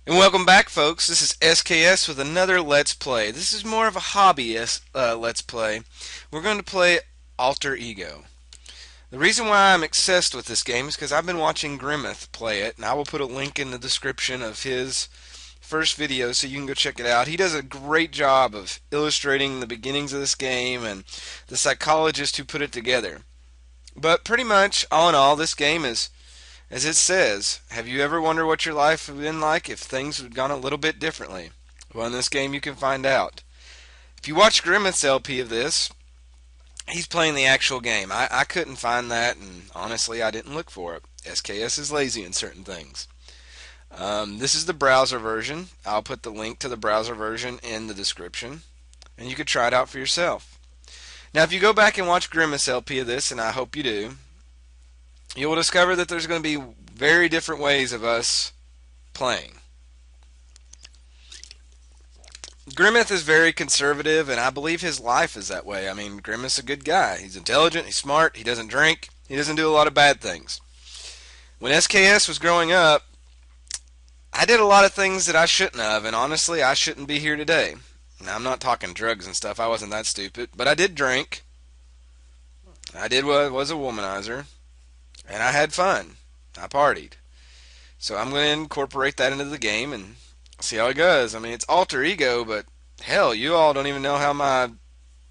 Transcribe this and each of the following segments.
And welcome back, folks. This is SKS with another Let's Play. This is more of a hobby Let's Play. We're going to play Alter Ego. The reason why I'm obsessed with this game is because I've been watching Grimmeth play it, and I will put a link in the description of his first video so you can go check it out. He does a great job of illustrating the beginnings of this game and the psychologist who put it together. But pretty much, all in all, this game is as it says. Have you ever wondered what your life would have been like if things had gone a little bit differently? Well, in this game you can find out. If you watch Grimmeth's LP of this, he's playing the actual game. I couldn't find that, and honestly I didn't look for it. SKS is lazy in certain things. This is the browser version. I'll put the link to the browser version in the description, and you could try it out for yourself. Now, if you go back and watch Grimmeth's LP of this, and I hope you do, you will discover that there's going to be very different ways of us playing. Grimmeth is very conservative, and I believe his life is that way. I mean, Grimmeth's a good guy. He's intelligent, he's smart, he doesn't drink, he doesn't do a lot of bad things. When SKS was growing up, I did a lot of things that I shouldn't have, and honestly, I shouldn't be here today. Now, I'm not talking drugs and stuff, I wasn't that stupid, but I did drink. I did was a womanizer. And I had fun. I partied. So I'm going to incorporate that into the game and see how it goes. I mean, it's alter ego, but hell, you all don't even know how my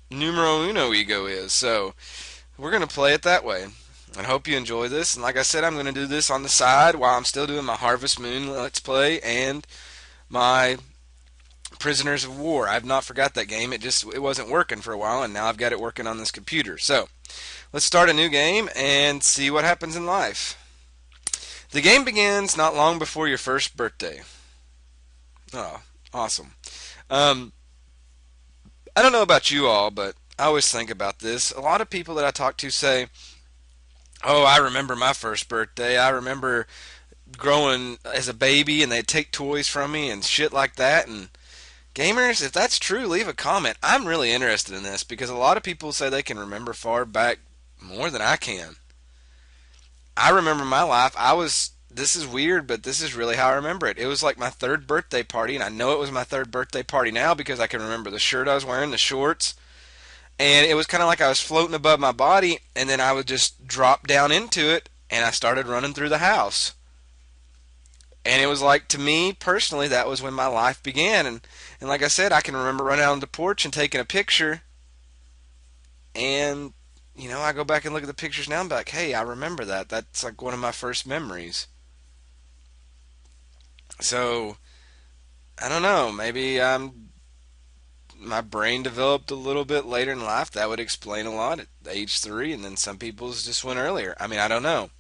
numero uno ego is. So we're going to play it that way. I hope you enjoy this. And like I said, I'm going to do this on the side while I'm still doing my Harvest Moon Let's Play and my Prisoners of War. I've not forgot that game. It wasn't working for a while, and now I've got it working on this computer. So let's start a new game and see what happens in life. The game begins not long before your first birthday. Oh, awesome. I don't know about you all, but I always think about this. A lot of people that I talk to say, "Oh, I remember my first birthday. I remember growing as a baby and they'd take toys from me and shit like that." And gamers, if that's true, leave a comment. I'm really interested in this because a lot of people say they can remember far back more than I can. I remember my life. This is weird, but this is really how I remember it. It was like my third birthday party, and I know it was my third birthday party now because I can remember the shirt I was wearing, the shorts, and it was kind of like I was floating above my body, and then I would just drop down into it, and I started running through the house. And it was like, to me personally, that was when my life began. And like I said, I can remember running out on the porch and taking a picture. And, I go back and look at the pictures now and be like, hey, I remember that. That's like one of my first memories. So, I don't know. Maybe my brain developed a little bit later in life. That would explain a lot at age 3. And then some people's just went earlier. I mean, I don't know.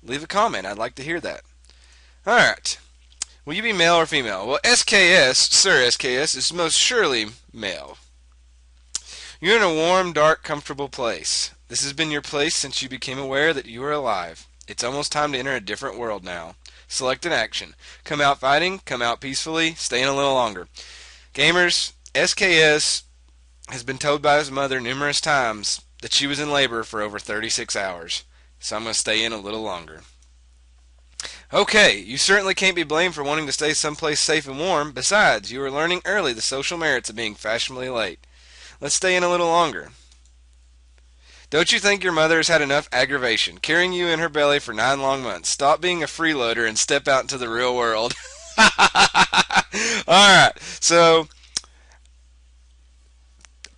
Leave a comment. I'd like to hear that. Alright. Will you be male or female? Well, SKS, Sir SKS, is most surely male. You're in a warm, dark, comfortable place. This has been your place since you became aware that you are alive. It's almost time to enter a different world now. Select an action. Come out fighting, come out peacefully, stay in a little longer. Gamers, SKS has been told by his mother numerous times that she was in labor for over 36 hours. So I'm going to stay in a little longer. Okay, you certainly can't be blamed for wanting to stay someplace safe and warm. Besides, you are learning early the social merits of being fashionably late. Let's stay in a little longer. Don't you think your mother has had enough aggravation, carrying you in her belly for 9 long months? Stop being a freeloader and step out into the real world. Alright, so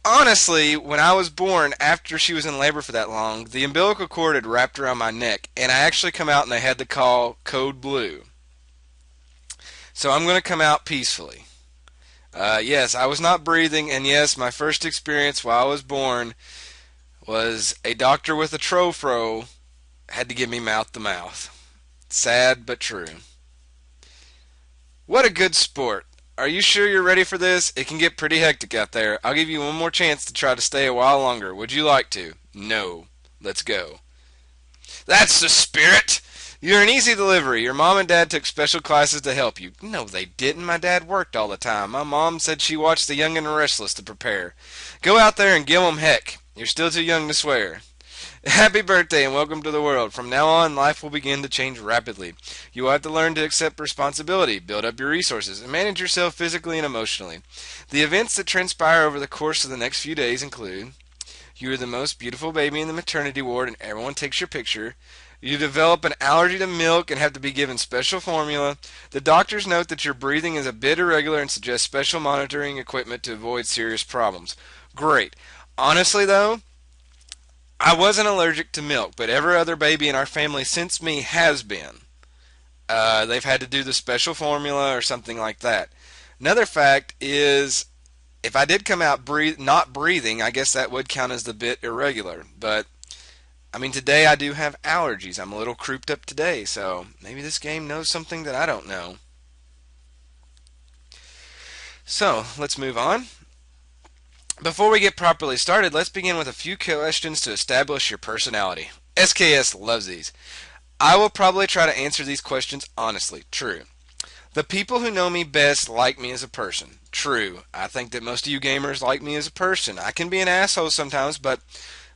honestly, when I was born, after she was in labor for that long, the umbilical cord had wrapped around my neck, and I actually come out and they had to call Code Blue. So I'm going to come out peacefully. Yes, I was not breathing, and yes, my first experience while I was born was a doctor with a trofro had to give me mouth to mouth. Sad but true. What a good sport. Are you sure you're ready for this? It can get pretty hectic out there. I'll give you one more chance to try to stay a while longer. Would you like to? No. Let's go. That's the spirit! You're an easy delivery. Your mom and dad took special classes to help you. No, they didn't. My dad worked all the time. My mom said she watched The Young and the Restless to prepare. Go out there and give 'em heck. You're still too young to swear. Happy birthday and welcome to the world. From now on, life will begin to change rapidly. You will have to learn to accept responsibility, build up your resources, and manage yourself physically and emotionally. The events that transpire over the course of the next few days include: you are the most beautiful baby in the maternity ward and everyone takes your picture. You develop an allergy to milk and have to be given special formula. The doctors note that your breathing is a bit irregular and suggest special monitoring equipment to avoid serious problems. Great. Honestly, though, I wasn't allergic to milk, but every other baby in our family since me has been. They've had to do the special formula or something like that. Another fact is, if I did come out not breathing, I guess that would count as the bit irregular. But I mean, today I do have allergies. I'm a little crouped up today, so maybe this game knows something that I don't know. So let's move on. Before we get properly started, let's begin with a few questions to establish your personality. SKS loves these. I will probably try to answer these questions honestly. True. The people who know me best like me as a person. True. I think that most of you gamers like me as a person. I can be an asshole sometimes, but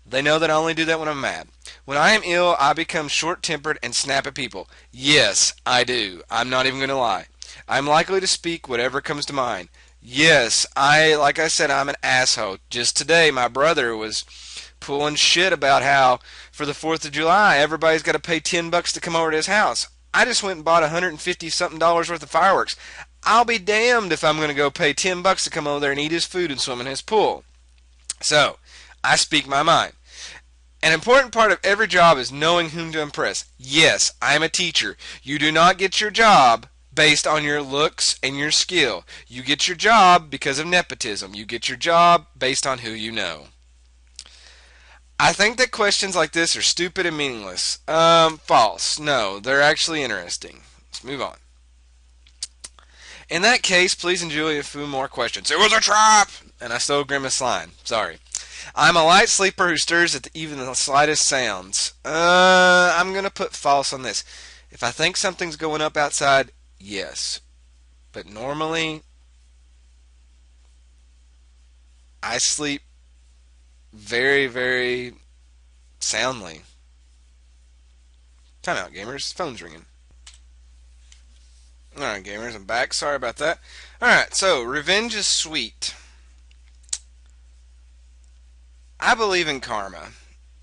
they know that I only do that when I'm mad. When I am ill, I become short-tempered and snap at people. Yes, I do. I'm not even going to lie. I'm likely to speak whatever comes to mind. Yes, like I said, I'm an asshole. Just today, my brother was pulling shit about how for the 4th of July, everybody's got to pay $10 to come over to his house. I just went and bought $150 something worth of fireworks. I'll be damned if I'm going to go pay $10 to come over there and eat his food and swim in his pool. So, I speak my mind. An important part of every job is knowing whom to impress. Yes, I'm a teacher. You do not get your job based on your looks and your skill. You get your job because of nepotism. You get your job based on who you know. I think that questions like this are stupid and meaningless. False. No, they're actually interesting. Let's move on. In that case, please enjoy a few more questions. It was a trap! And I stole Grimace's line. Sorry. I'm a light sleeper who stirs at even the slightest sounds. I'm going to put false on this. If I think something's going up outside, yes. But normally, I sleep very, very soundly. Time out, gamers. Phone's ringing. Alright, gamers, I'm back. Sorry about that. Alright, so, revenge is sweet. I believe in karma,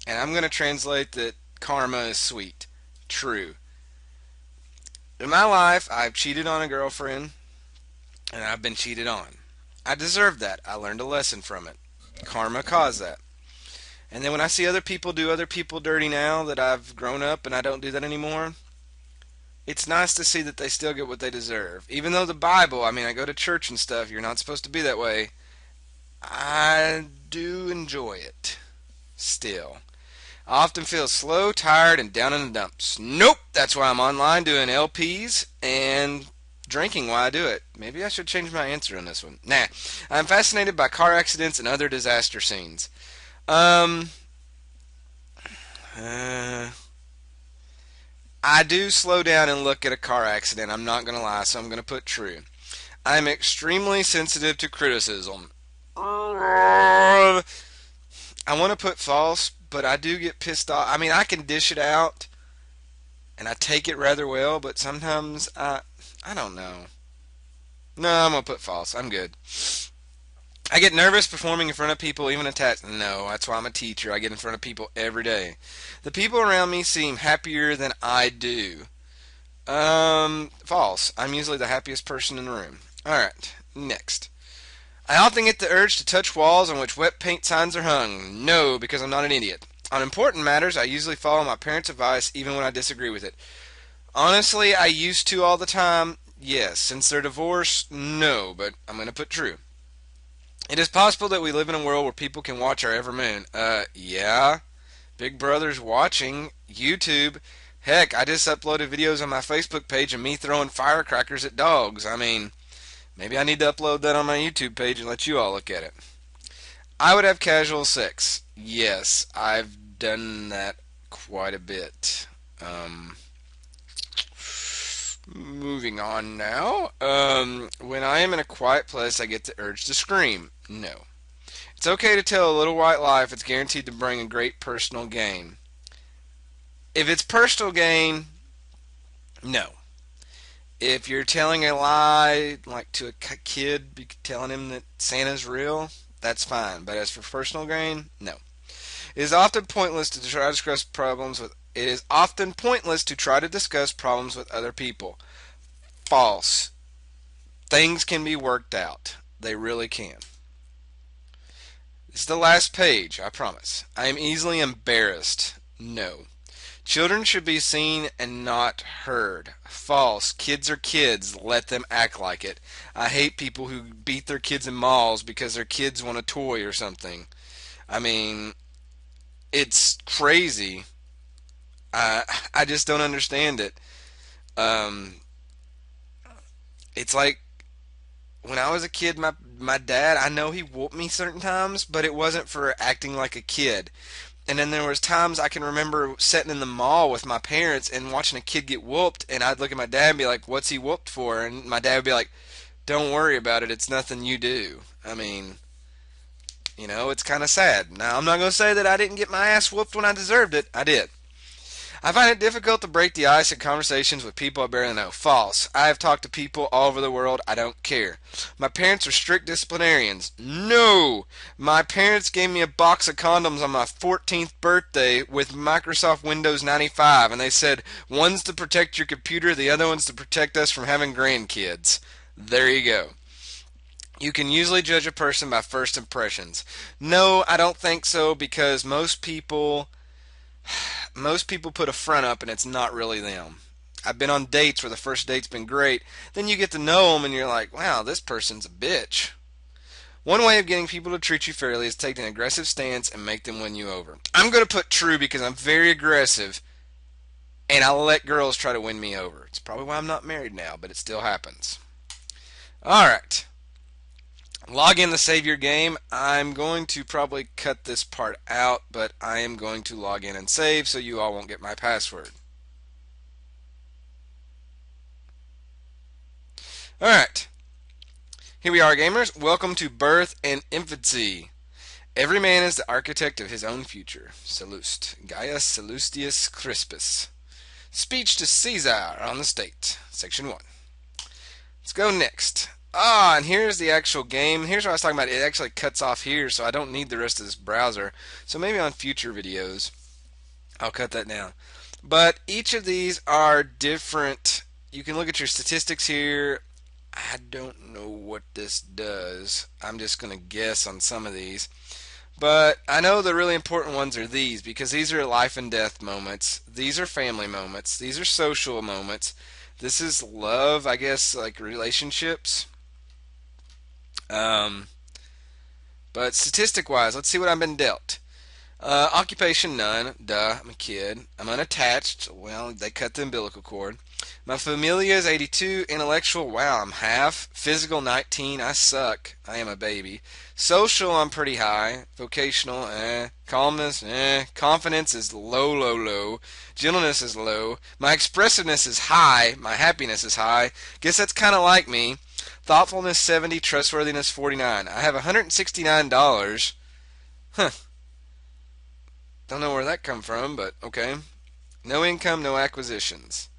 and I'm going to translate that karma is sweet. True. In my life, I've cheated on a girlfriend, and I've been cheated on. I deserved that. I learned a lesson from it. Karma caused that. And then when I see other people do other people dirty now that I've grown up and I don't do that anymore, it's nice to see that they still get what they deserve. Even though the Bible, I mean, I go to church and stuff, you're not supposed to be that way. I do enjoy it. Still. I often feel slow, tired, and down in the dumps. Nope! That's why I'm online doing LPs and drinking while I do it. Maybe I should change my answer on this one. Nah. I'm fascinated by car accidents and other disaster scenes. I do slow down and look at a car accident. I'm not going to lie, so I'm going to put true. I'm extremely sensitive to criticism. I want to put false, but I do get pissed off. I mean, I can dish it out, and I take it rather well, but sometimes I don't know. No, I'm going to put false. I'm good. I get nervous performing in front of people, even attached. No, that's why I'm a teacher. I get in front of people every day. The people around me seem happier than I do. False. I'm usually the happiest person in the room. Alright, next. I often get the urge to touch walls on which wet paint signs are hung. No, because I'm not an idiot. On important matters, I usually follow my parents' advice even when I disagree with it. Honestly, I used to all the time. Yes. Since their divorce, no, but I'm going to put true. It is possible that we live in a world where people can watch our every moon. Yeah. Big Brother's watching. YouTube. Heck, I just uploaded videos on my Facebook page of me throwing firecrackers at dogs. I mean, maybe I need to upload that on my YouTube page and let you all look at it. I would have casual sex. Yes, I've done that quite a bit. Moving on now. When I am in a quiet place, I get the urge to scream. No. It's okay to tell a little white lie if it's guaranteed to bring a great personal gain. If it's personal gain, no. If you're telling a lie, like to a kid, telling him that Santa's real, that's fine. But as for personal gain, no. It is often pointless to try to discuss problems with. It is often pointless to try to discuss problems with other people. False. Things can be worked out. They really can. This is the last page, I promise. I am easily embarrassed. No. Children should be seen and not heard. False. Kids are kids. Let them act like it. I hate people who beat their kids in malls because their kids want a toy or something. I mean, it's crazy. I just don't understand it. Um, it's like when I was a kid, my dad, I know he whooped me certain times, but it wasn't for acting like a kid. And then there was times I can remember sitting in the mall with my parents and watching a kid get whooped, and I'd look at my dad and be like, "What's he whooped for?" And my dad would be like, "Don't worry about it. It's nothing you do." I mean, it's kind of sad. Now, I'm not going to say that I didn't get my ass whooped when I deserved it. I did. I find it difficult to break the ice in conversations with people I barely know. False. I have talked to people all over the world. I don't care. My parents are strict disciplinarians. No. My parents gave me a box of condoms on my 14th birthday with Microsoft Windows 95, and they said, one's to protect your computer, the other one's to protect us from having grandkids. There you go. You can usually judge a person by first impressions. No, I don't think so, because most people put a front up and it's not really them. I've been on dates where the first date's been great. Then you get to know them and you're like, wow, this person's a bitch. One way of getting people to treat you fairly is to take an aggressive stance and make them win you over. I'm going to put true because I'm very aggressive and I'll let girls try to win me over. It's probably why I'm not married now, but it still happens. Alright. Log in to save your game. I'm going to probably cut this part out, but I am going to log in and save so you all won't get my password. Alright. Here we are, gamers. Welcome to Birth and Infancy. Every man is the architect of his own future. Sallust. Gaius Sallustius Crispus. Speech to Caesar on the state. Section 1. Let's go next. And here's the actual game. Here's what I was talking about. It actually cuts off here, so I don't need the rest of this browser. So maybe on future videos, I'll cut that down. But each of these are different. You can look at your statistics here. I don't know what this does. I'm just going to guess on some of these. But I know the really important ones are these, because these are life and death moments. These are family moments. These are social moments. This is love, I guess, like relationships. But statistic-wise, let's see what I've been dealt. Occupation, none. Duh, I'm a kid. I'm unattached. Well, they cut the umbilical cord. My familia is 82. Intellectual, wow, I'm half. Physical, 19. I suck. I am a baby. Social, I'm pretty high. Vocational, Calmness, Confidence is low, low, low. Gentleness is low. My expressiveness is high. My happiness is high. Guess that's kind of like me. Thoughtfulness, 70. Trustworthiness, 49. I have $169. Huh. Don't know where that come from, but okay. No income, no acquisitions.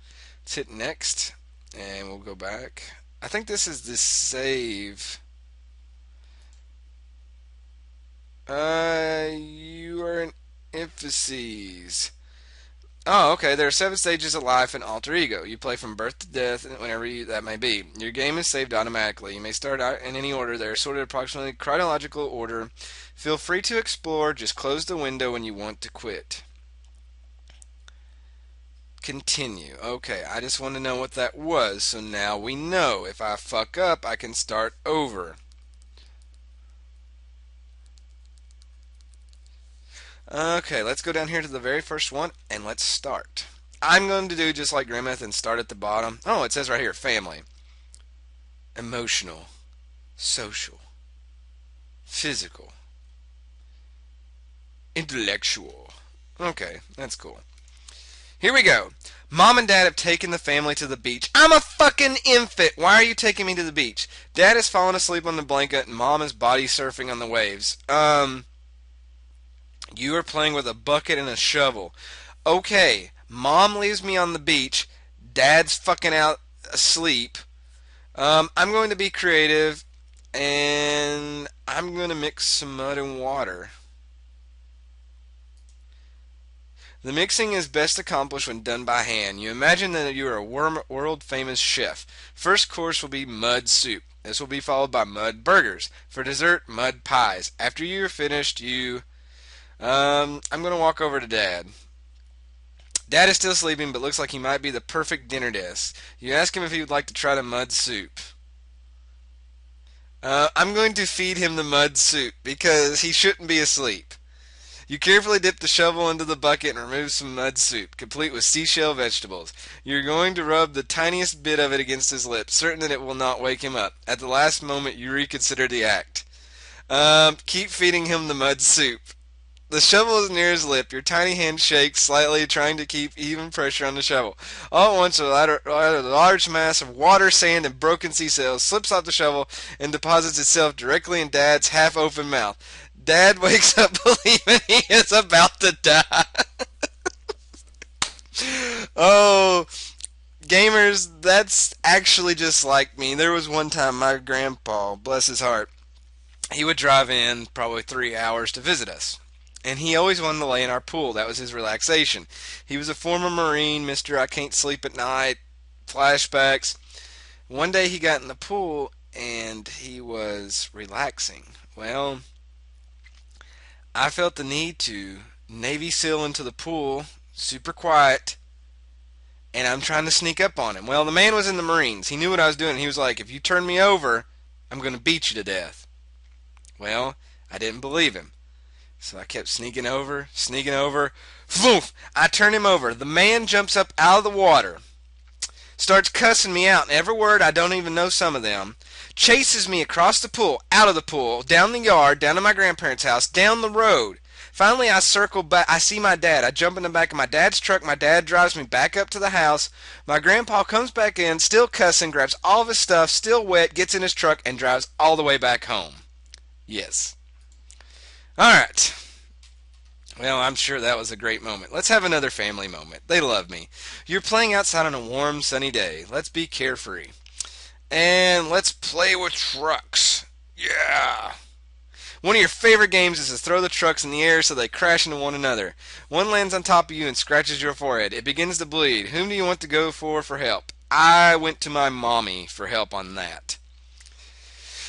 Let's hit next, and we'll go back. I think this is the save. You are in emphases. Oh, okay. There are 7 stages of life in Alter Ego. You play from birth to death, whenever that may be. Your game is saved automatically. You may start out in any order. They are sorted approximately chronological order. Feel free to explore. Just close the window when you want to quit. Continue. Okay, I just want to know what that was, so now we know. If I fuck up, I can start over. Okay, let's go down here to the very first one, and let's start. I'm going to do just like Grimmeth and start at the bottom. Oh, it says right here, family. Emotional. Social. Physical. Intellectual. Okay, that's cool. Here we go. Mom and Dad have taken the family to the beach. I'm a fucking infant. Why are you taking me to the beach? Dad has fallen asleep on the blanket and Mom is body surfing on the waves. You are playing with a bucket and a shovel. Okay, Mom leaves me on the beach. Dad's fucking out asleep. I'm going to be creative and I'm going to mix some mud and water. The mixing is best accomplished when done by hand. You imagine that you are a world famous chef. First course will be mud soup. This will be followed by mud burgers. For dessert, mud pies. After you are finished, I'm going to walk over to Dad. Dad is still sleeping, but looks like he might be the perfect dinner dish. You ask him if he would like to try the mud soup. I'm going to feed him the mud soup because he shouldn't be asleep. You carefully dip the shovel into the bucket and remove some mud soup, complete with seashell vegetables. You're going to rub the tiniest bit of it against his lips, certain that it will not wake him up. At the last moment, you reconsider the act. Keep feeding him the mud soup. The shovel is near his lip. Your tiny hand shakes slightly, trying to keep even pressure on the shovel. All at once, a large mass of water, sand, and broken seashells slips off the shovel and deposits itself directly in Dad's half-open mouth. Dad wakes up believing he is about to die. Oh, gamers, that's actually just like me. There was one time my grandpa, bless his heart, he would drive in probably 3 hours to visit us. And he always wanted to lay in our pool. That was his relaxation. He was a former Marine, Mr. I can't sleep at night, flashbacks. One day he got in the pool and he was relaxing. Well, I felt the need to Navy SEAL into the pool, super quiet, and I'm trying to sneak up on him. Well, the man was in the Marines. He knew what I was doing. He was like, if you turn me over, I'm going to beat you to death. Well, I didn't believe him. So I kept sneaking over. Foof! I turn him over. The man jumps up out of the water, starts cussing me out in every word. I don't even know some of them. Chases me across the pool, out of the pool, down the yard, down to my grandparents' house, down the road. Finally, I circle back. I see my dad. I jump in the back of my dad's truck. My dad drives me back up to the house. My grandpa comes back in, still cussing, grabs all of his stuff, still wet, gets in his truck, and drives all the way back home. Yes. Alright. Well, I'm sure that was a great moment. Let's have another family moment. They love me. You're playing outside on a warm, sunny day. Let's be carefree. And let's play with trucks. Yeah. One of your favorite games is to throw the trucks in the air so they crash into one another. One lands on top of you and scratches your forehead. It begins to bleed. Whom do you want to go for help? I went to my mommy for help on that.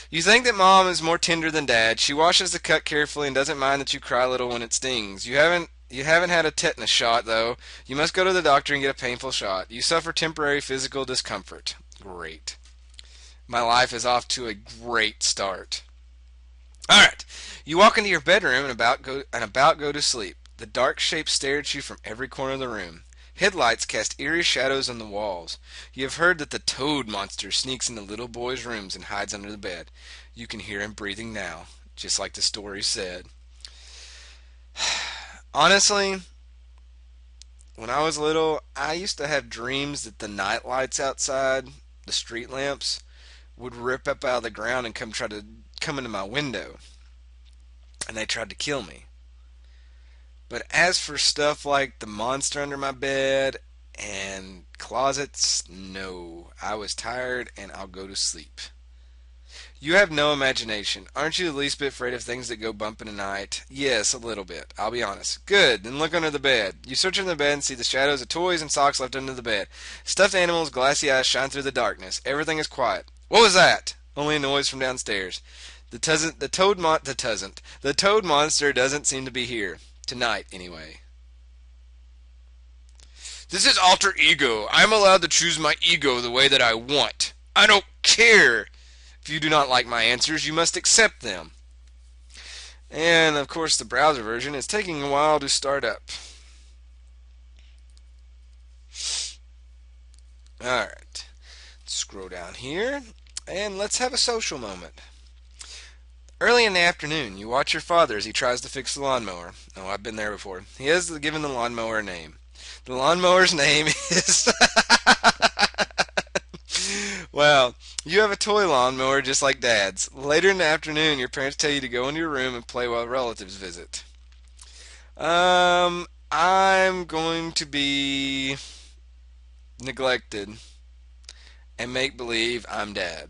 You think that Mom is more tender than Dad. She washes the cut carefully and doesn't mind that you cry a little when it stings. You haven't had a tetanus shot, though. You must go to the doctor and get a painful shot. You suffer temporary physical discomfort. Great. My life is off to a great start. Alright. You walk into your bedroom and about go to sleep. The dark shape stare at you from every corner of the room. Headlights cast eerie shadows on the walls. You have heard that the toad monster sneaks into little boys' rooms and hides under the bed. You can hear him breathing now, just like the story said. Honestly, when I was little, I used to have dreams that the night lights outside, the street lamps, would rip up out of the ground and come into my window. And they tried to kill me. But as for stuff like the monster under my bed and closets, no. I was tired and I'll go to sleep. You have no imagination. Aren't you the least bit afraid of things that go bump in the night? Yes, a little bit. I'll be honest. Good. Then look under the bed. You search under the bed and see the shadows of toys and socks left under the bed. Stuffed animals' glassy eyes shine through the darkness. Everything is quiet. What was that? Only a noise from downstairs. The toad monster doesn't seem to be here. Tonight, anyway. This is alter ego. I'm allowed to choose my ego the way that I want. I don't care. If you do not like my answers, you must accept them. And, of course, the browser version is taking a while to start up. Alright. Scroll down here, and let's have a social moment. Early in the afternoon, you watch your father as he tries to fix the lawnmower. Oh, I've been there before. He has given the lawnmower a name. The lawnmower's name is. Well, you have a toy lawnmower just like Dad's. Later in the afternoon, your parents tell you to go into your room and play while relatives visit. I'm going to be neglected and make believe I'm Dad.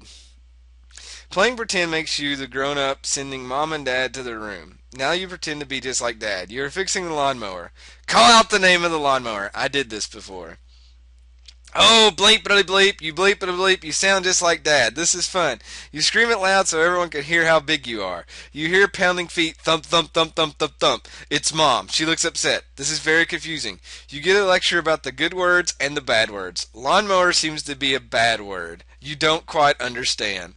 Playing pretend makes you the grown up sending mom and dad to their room. Now you pretend to be just like Dad. You're fixing the lawnmower. Call out the name of the lawnmower. I did this before. Oh, bleep, bleep, bleep, you bleep, bleep, bleep, you sound just like Dad. This is fun. You scream it loud so everyone can hear how big you are. You hear pounding feet, thump, thump, thump, thump, thump, thump. It's Mom. She looks upset. This is very confusing. You get a lecture about the good words and the bad words. Lawnmower seems to be a bad word. You don't quite understand.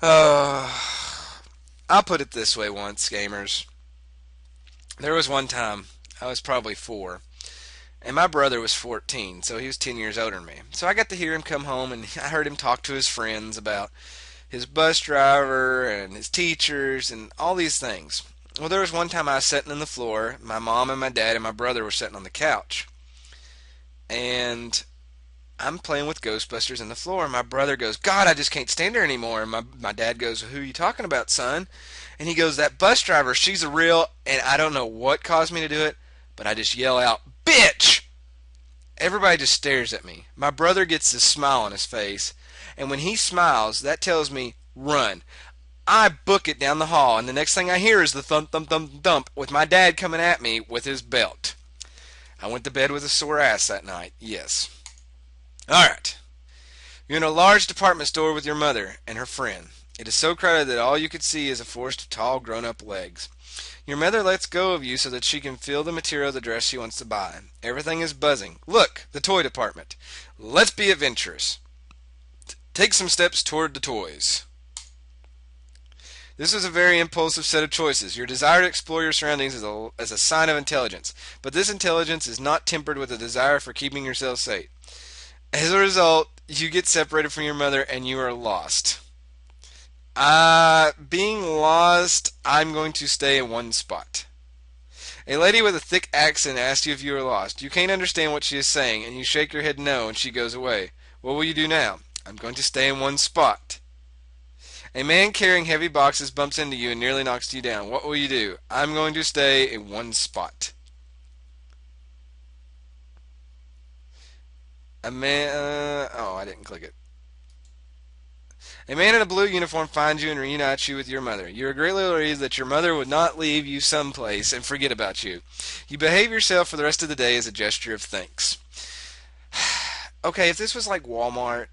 I'll put it this way once, gamers. There was one time, I was probably 4. And my brother was 14, so he was 10 years older than me. So I got to hear him come home, and I heard him talk to his friends about his bus driver and his teachers and all these things. Well, there was one time I was sitting on the floor. My mom and my dad and my brother were sitting on the couch. And I'm playing with Ghostbusters on the floor, and my brother goes, God, I just can't stand her anymore. And my dad goes, who are you talking about, son? And he goes, that bus driver, she's a real, and I don't know what caused me to do it, but I just yell out, bitch! Everybody just stares at me. My brother gets this smile on his face, and when he smiles, that tells me, run. I book it down the hall, and the next thing I hear is the thump, thump, thump, thump, with my dad coming at me with his belt. I went to bed with a sore ass that night, yes. Alright. You're in a large department store with your mother and her friend. It is so crowded that all you could see is a forest of tall, grown-up legs. Your mother lets go of you so that she can feel the material of the dress she wants to buy. Everything is buzzing. Look, the toy department. Let's be adventurous. Take some steps toward the toys. This is a very impulsive set of choices. Your desire to explore your surroundings is a sign of intelligence, but this intelligence is not tempered with a desire for keeping yourself safe. As a result, you get separated from your mother and you are lost. Being lost, I'm going to stay in one spot. A lady with a thick accent asks you if you are lost. You can't understand what she is saying, and you shake your head no, and she goes away. What will you do now? I'm going to stay in one spot. A man carrying heavy boxes bumps into you and nearly knocks you down. What will you do? I'm going to stay in one spot. A man... I didn't click it. A man in a blue uniform finds you and reunites you with your mother. You are greatly relieved that your mother would not leave you someplace and forget about you. You behave yourself for the rest of the day as a gesture of thanks. Okay, if this was like Walmart,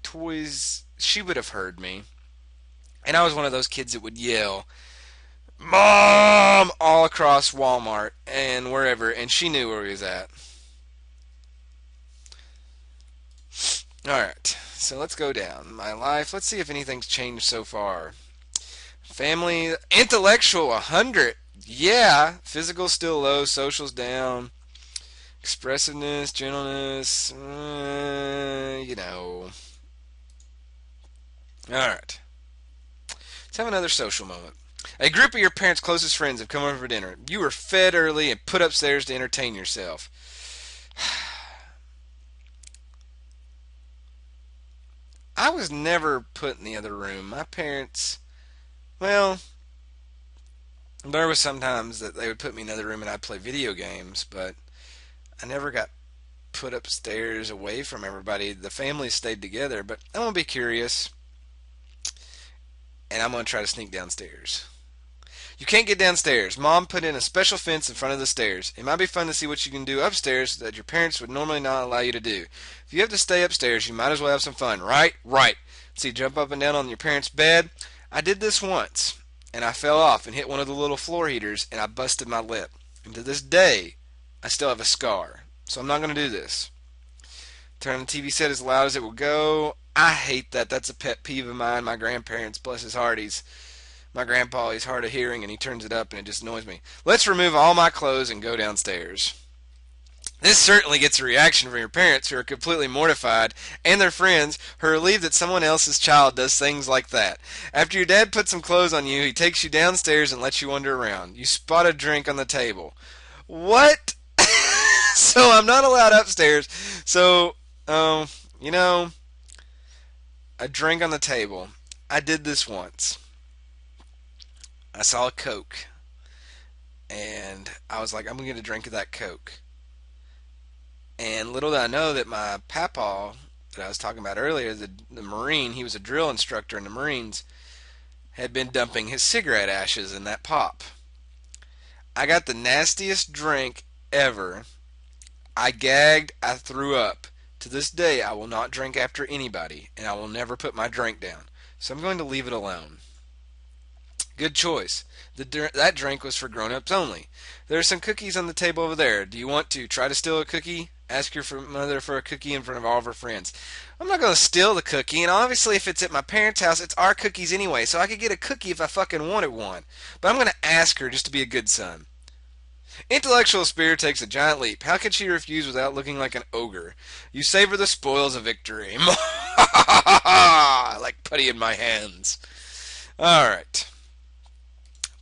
toys, she would have heard me. And I was one of those kids that would yell, Mom! All across Walmart and wherever, and she knew where he was at. Alright, so let's go down. My life, let's see if anything's changed so far. Family, intellectual, 100. Yeah, physical still low, social's down. Expressiveness, gentleness, you know. Alright. Let's have another social moment. A group of your parents' closest friends have come over for dinner. You were fed early and put upstairs to entertain yourself. I was never put in the other room. My parents, well, there was sometimes that they would put me in another room and I'd play video games, but I never got put upstairs away from everybody. The family stayed together, but I'm going to be curious, and I'm going to try to sneak downstairs. You can't get downstairs. Mom put in a special fence in front of the stairs. It might be fun to see what you can do upstairs that your parents would normally not allow you to do. If you have to stay upstairs, you might as well have some fun, right? Right. See, jump up and down on your parents' bed. I did this once, and I fell off and hit one of the little floor heaters, and I busted my lip. And to this day, I still have a scar. So I'm not going to do this. Turn the TV set as loud as it will go. I hate that. That's a pet peeve of mine. My grandparents, bless his heart, my grandpa, he's hard of hearing, and he turns it up, and it just annoys me. Let's remove all my clothes and go downstairs. This certainly gets a reaction from your parents, who are completely mortified, and their friends, who are relieved that someone else's child does things like that. After your dad puts some clothes on you, he takes you downstairs and lets you wander around. You spot a drink on the table. What? So I'm not allowed upstairs. So, um, you know, a drink on the table. I did this once. I saw a Coke, and I was like, I'm gonna get a drink of that Coke. And little did I know that my papaw that I was talking about earlier, the Marine, he was a drill instructor in the Marines, had been dumping his cigarette ashes in that pop. I got the nastiest drink ever. I gagged, I threw up. To this day, I will not drink after anybody, and I will never put my drink down. So I'm going to leave it alone. Good choice. That drink was for grown-ups only. There are some cookies on the table over there. Do you want to try to steal a cookie? Ask your mother for a cookie in front of all of her friends. I'm not going to steal the cookie, and obviously if it's at my parents' house, it's our cookies anyway, so I could get a cookie if I fucking wanted one. But I'm going to ask her just to be a good son. Intellectual spirit takes a giant leap. How can she refuse without looking like an ogre? You savor the spoils of victory. Like putty in my hands. Alright.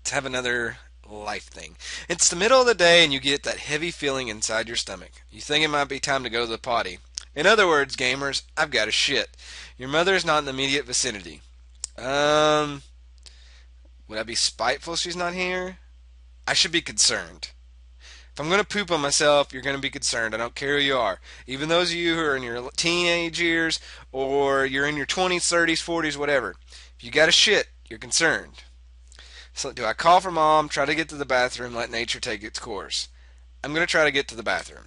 Let's have another life thing. It's the middle of the day and you get that heavy feeling inside your stomach. You think it might be time to go to the potty. In other words, gamers, I've got a shit. Your mother is not in the immediate vicinity. Um, would I be spiteful she's not here? I should be concerned. If I'm going to poop on myself, you're going to be concerned. I don't care who you are. Even those of you who are in your teenage years or you're in your 20s, 30s, 40s, whatever. If you got a shit, you're concerned. So do I call for mom, try to get to the bathroom, let nature take its course? I'm going to try to get to the bathroom.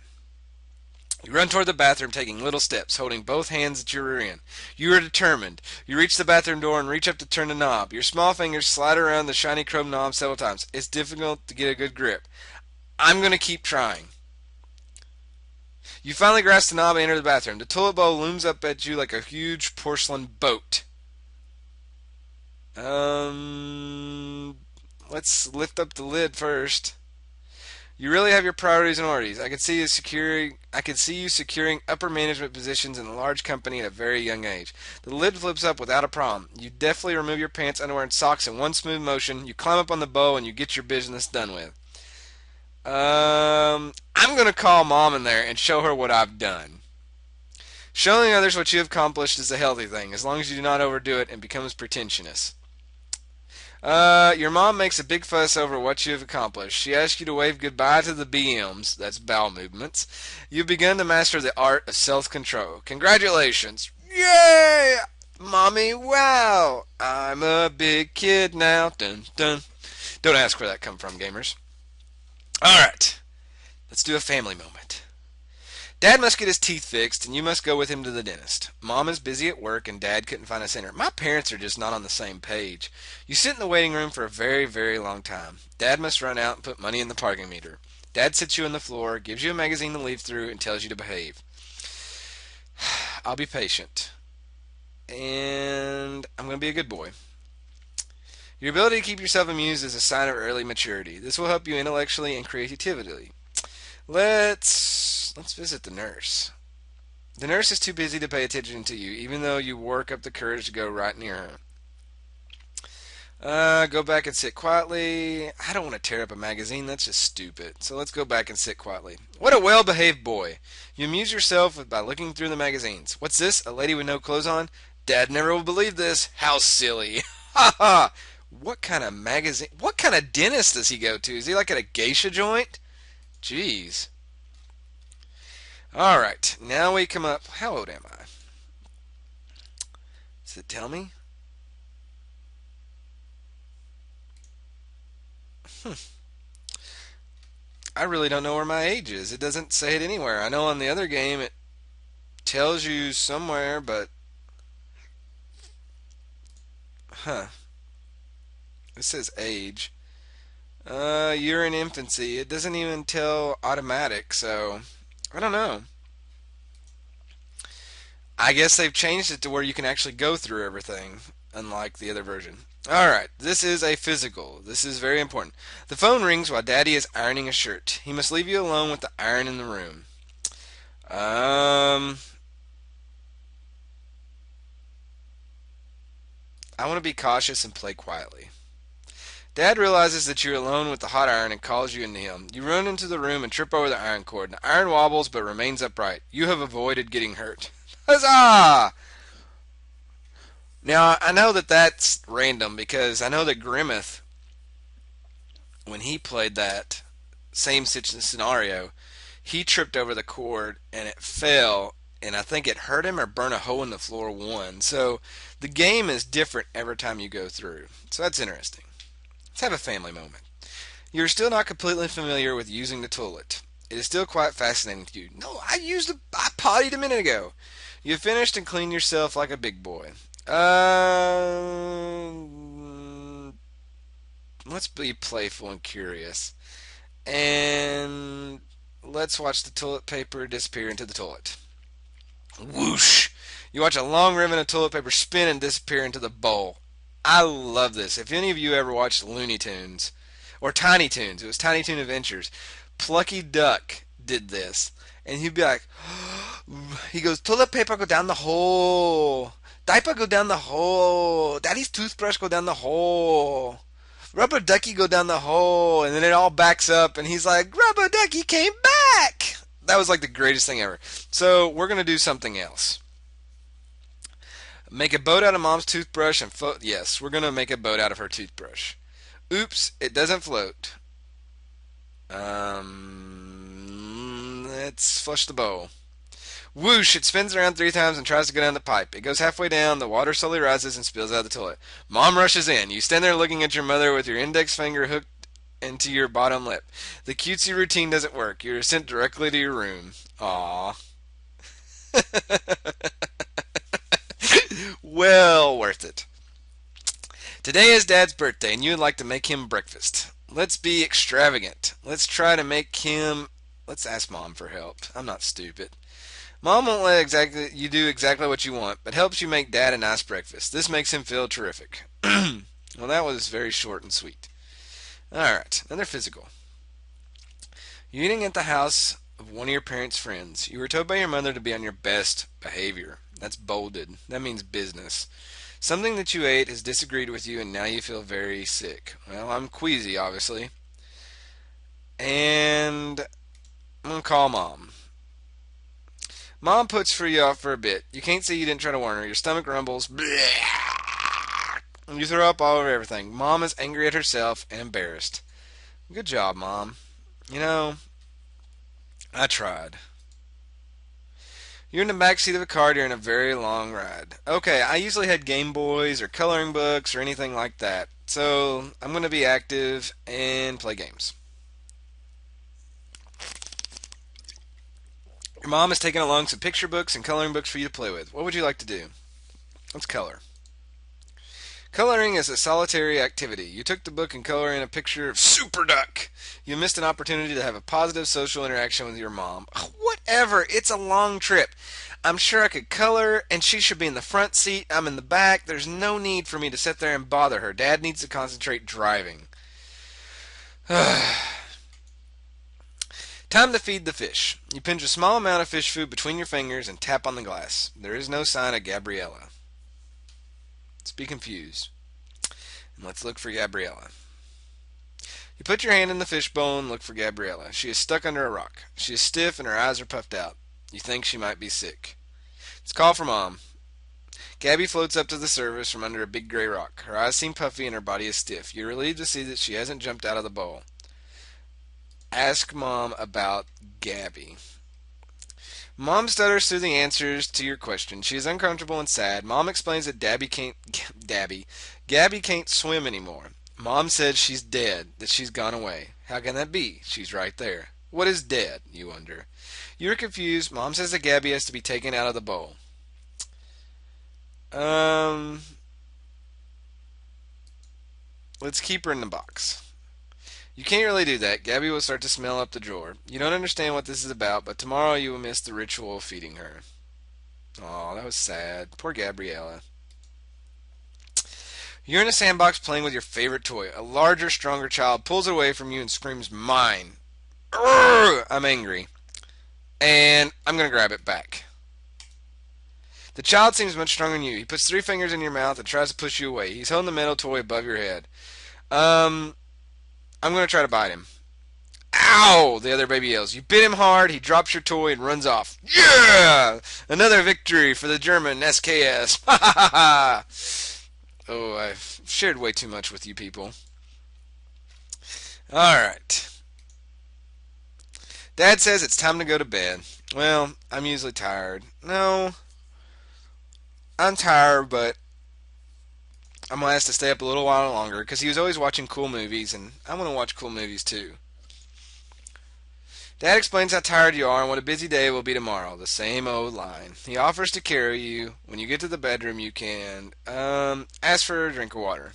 You run toward the bathroom, taking little steps, holding both hands at your rear end. You are determined. You reach the bathroom door and reach up to turn the knob. Your small fingers slide around the shiny chrome knob several times. It's difficult to get a good grip. I'm going to keep trying. You finally grasp the knob and enter the bathroom. The toilet bowl looms up at you like a huge porcelain boat. Let's lift up the lid first. You really have your priorities in order. I could see you securing upper management positions in a large company at a very young age. The lid flips up without a problem. You deftly remove your pants, underwear, and socks in one smooth motion. You climb up on the bowl and you get your business done with. I'm gonna call mom in there and show her what I've done. Showing others what you have accomplished is a healthy thing, as long as you do not overdo it and becomes pretentious. Your mom makes a big fuss over what you have accomplished. She asks you to wave goodbye to the BMs, that's bowel movements. You've begun to master the art of self-control. Congratulations! Yay! Mommy, wow! I'm a big kid now. Dun dun. Don't ask where that come from, gamers. Alright, let's do a family moment. Dad must get his teeth fixed, and you must go with him to the dentist. Mom is busy at work, and Dad couldn't find a center. My parents are just not on the same page. You sit in the waiting room for a very, very long time. Dad must run out and put money in the parking meter. Dad sits you on the floor, gives you a magazine to leaf through, and tells you to behave. I'll be patient. And I'm going to be a good boy. Your ability to keep yourself amused is a sign of early maturity. This will help you intellectually and creatively. Let's visit the nurse. The nurse is too busy to pay attention to you, even though you work up the courage to go right near her. Go back and sit quietly. I don't want to tear up a magazine. That's just stupid. So let's go back and sit quietly. What a well-behaved boy. You amuse yourself by looking through the magazines. What's this? A lady with no clothes on? Dad never will believe this. How silly. Ha ha. What kind of magazine? What kind of dentist does he go to? Is he like at a geisha joint? Jeez. Alright, now we come up. How old am I? Does it tell me? I really don't know where my age is. It doesn't say it anywhere. I know on the other game it tells you somewhere, but. Huh. It says age. You're in infancy. It doesn't even tell automatic, so. I don't know. I guess they've changed it to where you can actually go through everything, unlike the other version. Alright, this is a physical. This is very important. The phone rings while Daddy is ironing a shirt. He must leave you alone with the iron in the room. I want to be cautious and play quietly. Dad realizes that you're alone with the hot iron and calls you into him. You run into the room and trip over the iron cord. The iron wobbles but remains upright. You have avoided getting hurt. Huzzah! Now, I know that that's random because I know that Grimmeth, when he played that same scenario, he tripped over the cord and it fell, and I think it hurt him or burned a hole in the floor one. So the game is different every time you go through. So that's interesting. Let's have a family moment. You're still not completely familiar with using the toilet. It is still quite fascinating to you. No, I pottied a minute ago. You have finished and cleaned yourself like a big boy. Let's be playful and curious. And let's watch the toilet paper disappear into the toilet. Whoosh! You watch a long ribbon of toilet paper spin and disappear into the bowl. I love this. If any of you ever watched Looney Tunes, or Tiny Toons, it was Tiny Toon Adventures, Plucky Duck did this. And he'd be like, he goes, toilet paper go down the hole. Diaper go down the hole. Daddy's toothbrush go down the hole. Rubber ducky go down the hole. And then it all backs up and he's like, rubber ducky came back. That was like the greatest thing ever. So we're going to do something else. Make a boat out of mom's toothbrush and yes, we're going to make a boat out of her toothbrush. Oops, it doesn't float. Let's flush the bowl. Whoosh, it spins around 3 times and tries to go down the pipe. It goes halfway down, the water slowly rises and spills out of the toilet. Mom rushes in. You stand there looking at your mother with your index finger hooked into your bottom lip. The cutesy routine doesn't work. You're sent directly to your room. Aww. Well worth it. Today is Dad's birthday and you'd like to make him breakfast. Let's be extravagant. Let's try to make him... Let's ask Mom for help. I'm not stupid. Mom won't let you do exactly what you want, but helps you make Dad a nice breakfast. This makes him feel terrific. Well, that was very short and sweet. Alright, another physical. You're eating at the house of one of your parents' friends. You were told by your mother to be on your best behavior. That's bolded. That means business. Something that you ate has disagreed with you and now you feel very sick. Well, I'm queasy, obviously. And I'm going to call Mom. Mom puts for you off for a bit. You can't say you didn't try to warn her. Your stomach rumbles. And you throw up all over everything. Mom is angry at herself and embarrassed. Good job, Mom. You know, I tried. You're in the back seat of a car during a very long ride. Okay, I usually had Game Boys or coloring books or anything like that. So I'm going to be active and play games. Your mom has taken along some picture books and coloring books for you to play with. What would you like to do? Let's color. Coloring is a solitary activity. You took the book and color in a picture of Super Duck. You missed an opportunity to have a positive social interaction with your mom. Whatever, it's a long trip. I'm sure I could color, and she should be in the front seat. I'm in the back. There's no need for me to sit there and bother her. Dad needs to concentrate driving. Time to feed the fish. You pinch a small amount of fish food between your fingers and tap on the glass. There is no sign of Gabriella. Let's be confused. And let's look for Gabriella. You put your hand in the fishbowl and look for Gabriella. She is stuck under a rock. She is stiff and her eyes are puffed out. You think she might be sick. Let's call for Mom. Gabby floats up to the surface from under a big gray rock. Her eyes seem puffy and her body is stiff. You're relieved to see that she hasn't jumped out of the bowl. Ask Mom about Gabby. Mom stutters through the answers to your question. She is uncomfortable and sad. Mom explains that Gabby can't swim anymore. Mom said she's dead, that she's gone away. How can that be? She's right there. What is dead, you wonder? You're confused. Mom says that Gabby has to be taken out of the bowl. Let's keep her in the box. You can't really do that. Gabby will start to smell up the drawer. You don't understand what this is about, but tomorrow you will miss the ritual of feeding her. Aw, that was sad. Poor Gabriella. You're in a sandbox playing with your favorite toy. A larger, stronger child pulls it away from you and screams, "Mine!" Urgh! I'm angry. And I'm going to grab it back. The child seems much stronger than you. He puts 3 fingers in your mouth and tries to push you away. He's holding the metal toy above your head. Um, I'm going to try to bite him. Ow! The other baby yells. You bit him hard, he drops your toy and runs off. Yeah! Another victory for the German SKS. Ha ha ha ha! Oh, I've shared way too much with you people. Alright. Dad says it's time to go to bed. Well, I'm usually tired. No, I'm tired, but I'm going to ask to stay up a little while longer because he was always watching cool movies, and I want to watch cool movies too. Dad explains how tired you are and what a busy day will be tomorrow. The same old line. He offers to carry you. When you get to the bedroom, you can ask for a drink of water.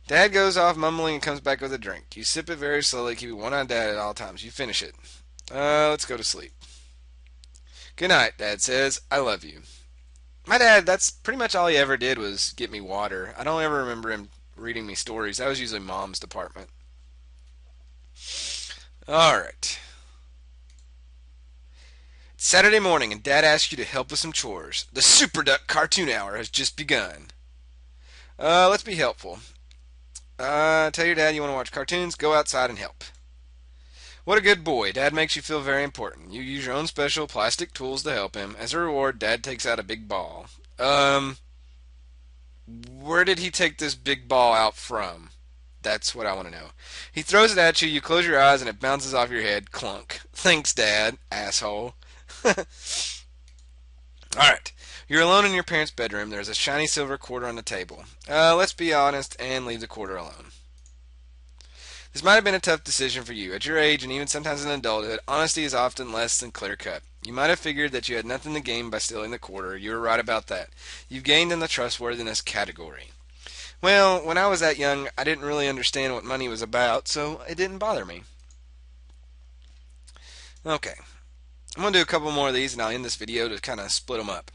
Dad goes off mumbling and comes back with a drink. You sip it very slowly, keeping one eye on Dad at all times. You finish it. Let's go to sleep. Good night, Dad says. I love you. My dad, that's pretty much all he ever did was get me water. I don't ever remember him reading me stories. That was usually Mom's department. Alright. It's Saturday morning and Dad asks you to help with some chores. The Super Duck cartoon hour has just begun. Let's be helpful. Tell your dad you want to watch cartoons, go outside and help. What a good boy. Dad makes you feel very important. You use your own special plastic tools to help him. As a reward, Dad takes out a big ball. Where did he take this big ball out from? That's what I want to know. He throws it at you, you close your eyes, and it bounces off your head. Clunk. Thanks, Dad, asshole. Alright. You're alone in your parents' bedroom. There's a shiny silver quarter on the table. Let's be honest and leave the quarter alone. This might have been a tough decision for you. At your age, and even sometimes in adulthood, honesty is often less than clear cut. You might have figured that you had nothing to gain by stealing the quarter. You were right about that. You've gained in the trustworthiness category. Well, when I was that young, I didn't really understand what money was about, so it didn't bother me. Okay, I'm going to do a couple more of these, and I'll end this video to kind of split them up.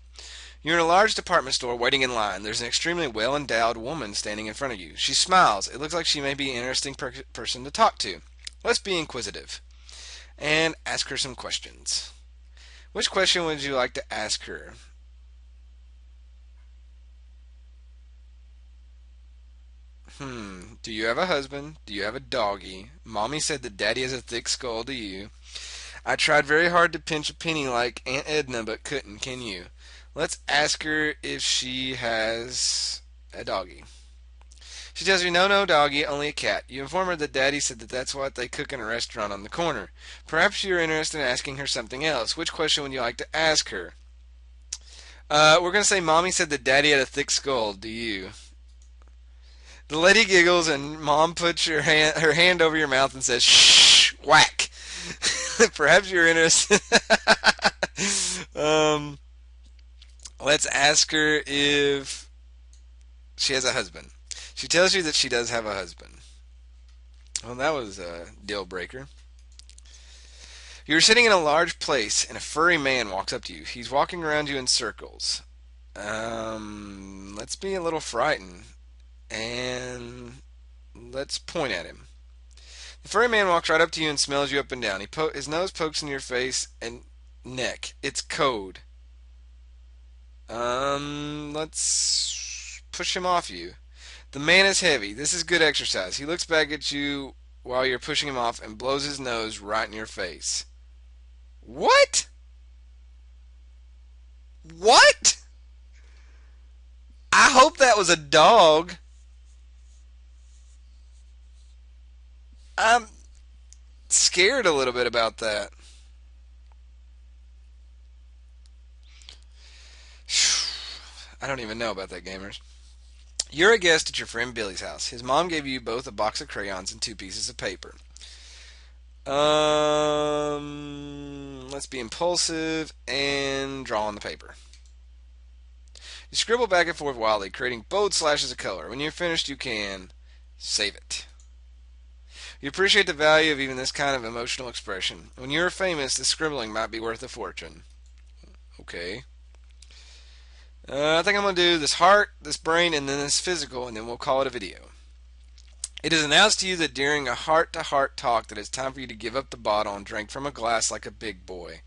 You're in a large department store waiting in line. There's an extremely well-endowed woman standing in front of you. She smiles. It looks like she may be an interesting person to talk to. Let's be inquisitive and ask her some questions. Which question would you like to ask her? Do you have a husband? Do you have a doggy? Mommy said that Daddy has a thick skull, do you? I tried very hard to pinch a penny like Aunt Edna, but couldn't, can you? Let's ask her if she has a doggy. She tells you, no, no, doggy, only a cat. You inform her that Daddy said that that's what they cook in a restaurant on the corner. Perhaps you're interested in asking her something else. Which question would you like to ask her? We're going to say Mommy said that Daddy had a thick skull. Do you? The lady giggles and Mom puts her hand over your mouth and says, shh, whack. Perhaps you're interested. Let's ask her if she has a husband. She tells you that she does have a husband. Well, that was a deal breaker. You're sitting in a large place and a furry man walks up to you. He's walking around you in circles. Let's be a little frightened and let's point at him. The furry man walks right up to you and smells you up and down. His nose pokes in your face and neck. It's code. Let's push him off you. The man is heavy. This is good exercise. He looks back at you while you're pushing him off and blows his nose right in your face. What? What? I hope that was a dog. I'm scared a little bit about that. I don't even know about that, gamers. You're a guest at your friend Billy's house. His mom gave you both a box of crayons and two pieces of paper. Let's be impulsive and draw on the paper. You scribble back and forth wildly, creating bold slashes of color. When you're finished, you can save it. You appreciate the value of even this kind of emotional expression. When you're famous, this scribbling might be worth a fortune. Okay. I think I'm going to do this heart, this brain, and then this physical, and then we'll call it a video. It is announced to you that during a heart-to-heart talk that it's time for you to give up the bottle and drink from a glass like a big boy.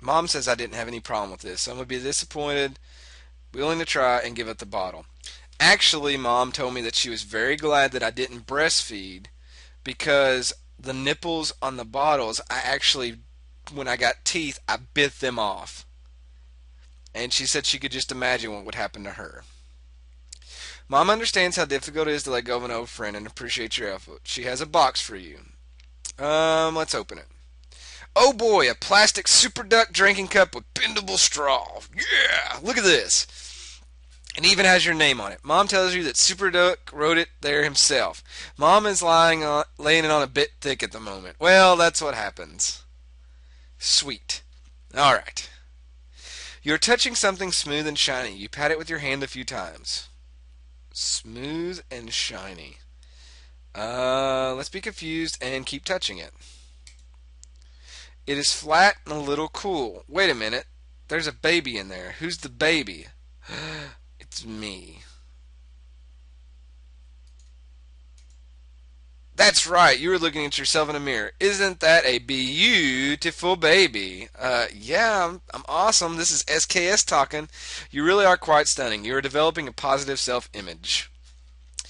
Mom says I didn't have any problem with this, so I'm going to be disappointed willing to try and give up the bottle. Actually, Mom told me that she was very glad that I didn't breastfeed because the nipples on the bottles, I actually, when I got teeth, I bit them off. And she said she could just imagine what would happen to her. Mom understands how difficult it is to let go of an old friend and appreciates your effort. She has a box for you. Let's open it. Oh boy, a plastic Super Duck drinking cup with bendable straw. Yeah, look at this. It even has your name on it. Mom tells you that Super Duck wrote it there himself. Mom is laying it on a bit thick at the moment. Well, that's what happens. Sweet. All right. You're touching something smooth and shiny. You pat it with your hand a few times. Smooth and shiny. Let's be confused and keep touching it. It is flat and a little cool. Wait a minute. There's a baby in there. Who's the baby? It's me. That's right. You were looking at yourself in a mirror. Isn't that a beautiful baby? Yeah, I'm awesome. This is SKS talking. You really are quite stunning. You are developing a positive self-image.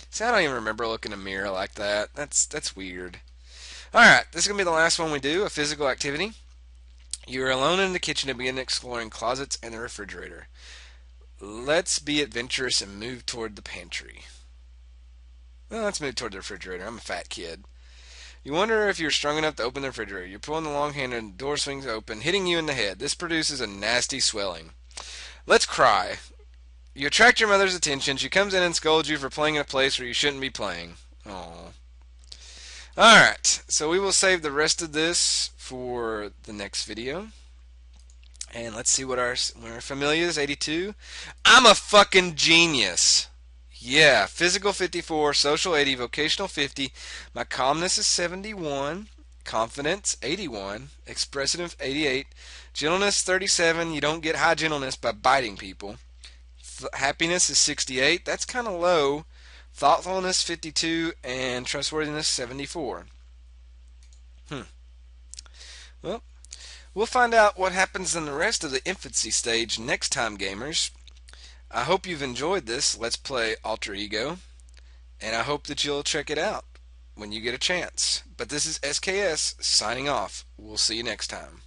See, I don't even remember looking in a mirror like that. That's weird. Alright, this is going to be the last one we do, a physical activity. You are alone in the kitchen and begin exploring closets and the refrigerator. Let's be adventurous and move toward the pantry. Well, let's move toward the refrigerator. I'm a fat kid. You wonder if you're strong enough to open the refrigerator. You're pulling the long handle and the door swings open, hitting you in the head. This produces a nasty swelling. Let's cry. You attract your mother's attention. She comes in and scolds you for playing in a place where you shouldn't be playing. Aww. Alright, so we will save the rest of this for the next video. And let's see what our familia is, 82. I'm a fucking genius. Yeah, physical 54, social 80, vocational 50. My calmness is 71, confidence 81, expressive 88, gentleness 37. You don't get high gentleness by biting people. Happiness is 68. That's kind of low. Thoughtfulness 52 and trustworthiness 74. Well, we'll find out what happens in the rest of the infancy stage next time, gamers. I hope you've enjoyed this Let's Play Alter Ego, and I hope that you'll check it out when you get a chance. But this is SKS signing off. We'll see you next time.